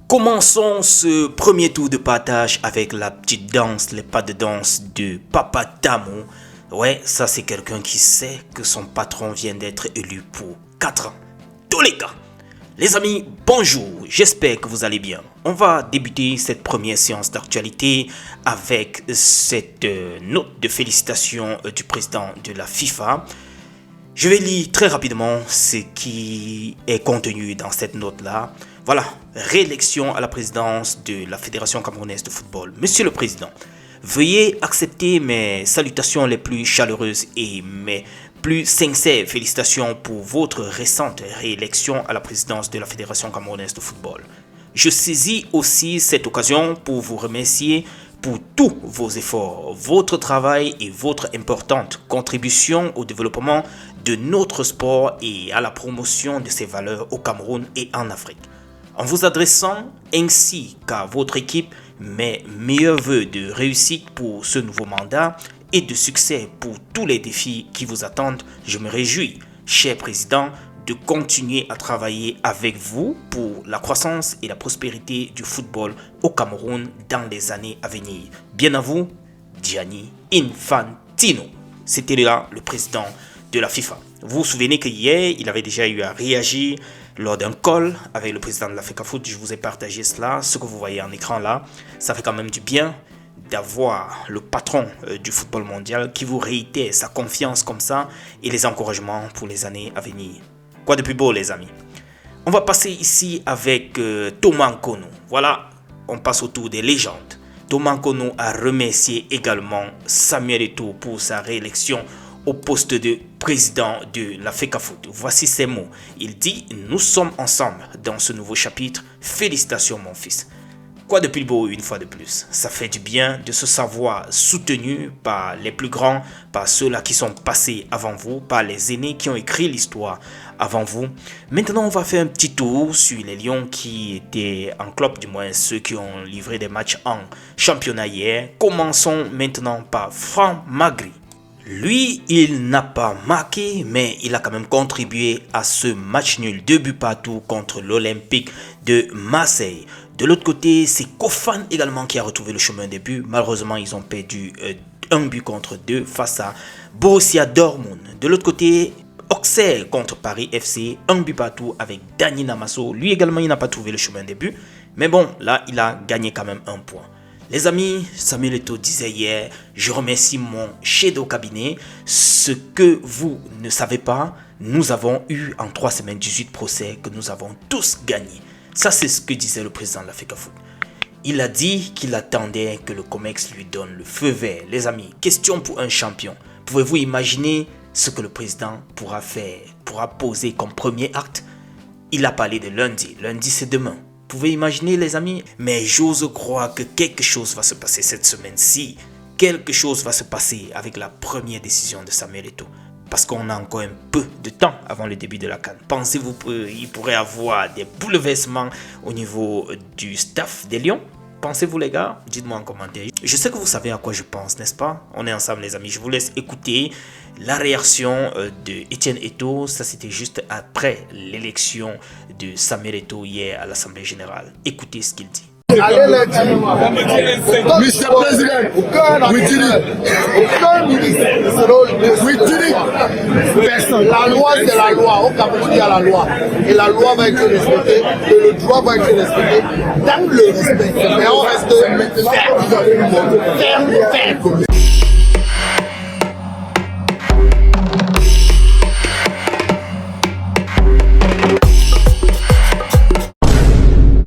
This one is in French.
Commençons ce premier tour de partage avec la petite danse, les pas de danse de Papa Tamou. Ouais, ça c'est quelqu'un qui sait que son patron vient d'être élu pour 4 ans. Tous les cas. Les amis, bonjour, j'espère que vous allez bien. On va débuter cette première séance d'actualité avec cette note de félicitations du président de la FIFA. Je vais lire très rapidement ce qui est contenu dans cette note-là. Voilà, réélection à la présidence de la Fédération camerounaise de football. Monsieur le Président, veuillez accepter mes salutations les plus chaleureuses et mes plus sincères félicitations pour votre récente réélection à la présidence de la Fédération camerounaise de football. Je saisis aussi cette occasion pour vous remercier pour tous vos efforts, votre travail et votre importante contribution au développement de notre sport et à la promotion de ses valeurs au Cameroun et en Afrique. En vous adressant ainsi qu'à votre équipe, mes meilleurs vœux de réussite pour ce nouveau mandat et de succès pour tous les défis qui vous attendent, je me réjouis, cher président, de continuer à travailler avec vous pour la croissance et la prospérité du football au Cameroun dans les années à venir. Bien à vous, Gianni Infantino. C'était là le président de la FIFA. Vous vous souvenez que hier, il avait déjà eu à réagir lors d'un call avec le président de la FECAFOOT. Je vous ai partagé cela, ce que vous voyez en écran là. Ça fait quand même du bien d'avoir le patron du football mondial qui vous réitère sa confiance comme ça et les encouragements pour les années à venir. Quoi de plus beau, les amis? On va passer ici avec Thomas Nkono. Voilà, on passe au tour des légendes. Thomas Nkono a remercié également Samuel Eto'o pour sa réélection au poste de président de la FECAFOOT. Voici ses mots. Il dit « Nous sommes ensemble dans ce nouveau chapitre. Félicitations mon fils ». Quoi de plus beau une fois de plus? Ça fait du bien de se savoir soutenu par les plus grands, par ceux-là qui sont passés avant vous, par les aînés qui ont écrit l'histoire avant vous. Maintenant, on va faire un petit tour sur les Lions qui étaient en club, du moins ceux qui ont livré des matchs en championnat hier. Commençons maintenant par Franck Magri. Lui, il n'a pas marqué, mais il a quand même contribué à ce match nul 2 buts partout contre l'Olympique de Marseille. De l'autre côté, c'est Kofan également qui a retrouvé le chemin des buts. Malheureusement, ils ont perdu 1 but contre 2 face à Borussia Dortmund. De l'autre côté, Auxerre contre Paris FC, 1 but partout avec Dani Namasso. Lui également, il n'a pas trouvé le chemin des buts. Mais bon, là, il a gagné quand même 1 point. Les amis, Samuel Eto'o disait hier, je remercie mon chef au cabinet. Ce que vous ne savez pas, nous avons eu en 3 semaines 18 procès que nous avons tous gagnés. Ça, c'est ce que disait le président de la FECAFOOT. Il a dit qu'il attendait que le COMEX lui donne le feu vert. Les amis, question pour un champion. Pouvez-vous imaginer ce que le président pourra faire, pourra poser comme premier acte? Il a parlé de lundi. Lundi, c'est demain. Vous pouvez imaginer, les amis? Mais j'ose croire que quelque chose va se passer cette semaine-ci. Quelque chose va se passer avec la première décision de Samuel Eto'o. Parce qu'on a encore un peu de temps avant le début de la CAN. Pensez-vous qu'il pourrait y avoir des bouleversements au niveau du staff des Lions? Pensez-vous, les gars? Dites-moi en commentaire. Je sais que vous savez à quoi je pense, n'est-ce pas? On est ensemble, les amis. Je vous laisse écouter la réaction de Etienne Eto'o. Ça, c'était juste après l'élection de Samuel Eto'o hier à l'Assemblée Générale. Écoutez ce qu'il dit. Allez lundi, Mr. President, we did it. Aucun ministre, we did it. Personne. La loi, c'est la loi. Au Cameroun, il y a la loi. Et la loi va être respectée. Et le droit va être respecté. Dans le respect. Mais on reste ferme.